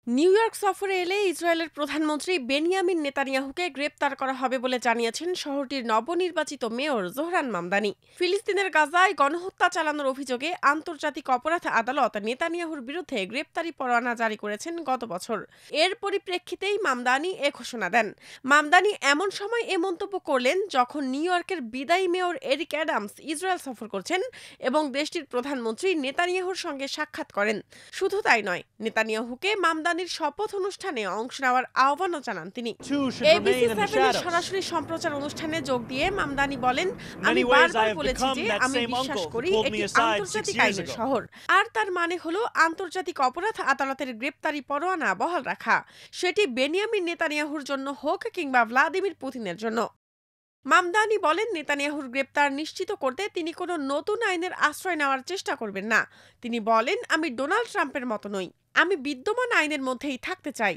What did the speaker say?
New York সফরে এলে ইসরায়েলের প্রধানমন্ত্রী বেনিয়ামিন নেতানিয়াহুকে গ্রেপ্তার করা হবে বলে জানিয়েছেন শহরটির নবনির্বাচিত মেয়র জোহরান মামদানি। ফিলিস্তিনের গাজায় গণহত্যা চালানোর অভিযোগে আন্তর্জাতিক অপরাধ আদালত নেতানিয়াহুর বিরুদ্ধে গ্রেপ্তারি পরোয়ানা জারি করেছেন গত বছর। এর পরিপ্রেক্ষিতেই মামদানি এ ঘোষণা দেন। মামদানি এমন সময় এ মন্তব্য করলেন যখন নিউ ইয়র্কের বিদায়ী মেয়র এরিক অ্যাডামস ইসরায়েল সফর করছেন এবং দেশটির প্রধানমন্ত্রী নেতানিয়াহুর সঙ্গে সাক্ষাৎ করেন। শুধু তাই নয়, নেতানিয়াহুকে মামদানির শপথ অনুষ্ঠানে অংশ নেওয়ার আহ্বানও জানান তিনি। Two should ABC remain in the 7 এর shadows. সরাসরি সম্প্রচার অনুষ্ঠানে যোগ দিয়ে মামদানি বলেন, In আমি many ways, I বারবার have বলেছি become যে that আমি same বিশ্বাস uncle who করি pulled এটি me aside 6 আন্তর্জাতিক years আইনের ago. শহর। আর তার মানে হলো আন্তর্জাতিক অপরাধ আদালতের গ্রেপ্তারি পরোয়ানা বহাল রাখা, সেটি বেনিয়ামিন নেতানিয়াহুর জন্য হোক কিংবা ভ্লাদিমির পুতিনের জন্য। মামদানি বলেন, নেতানিয়াহুর গ্রেপ্তার নিশ্চিত করতে তিনি কোনো নতুন আইনের আশ্রয় নেওয়ার চেষ্টা করবেন না। তিনি বলেন, আমি ডোনাল্ড ট্রাম্পের মতো নই, আমি বিদ্যমান আইনের মধ্যেই থাকতে চাই।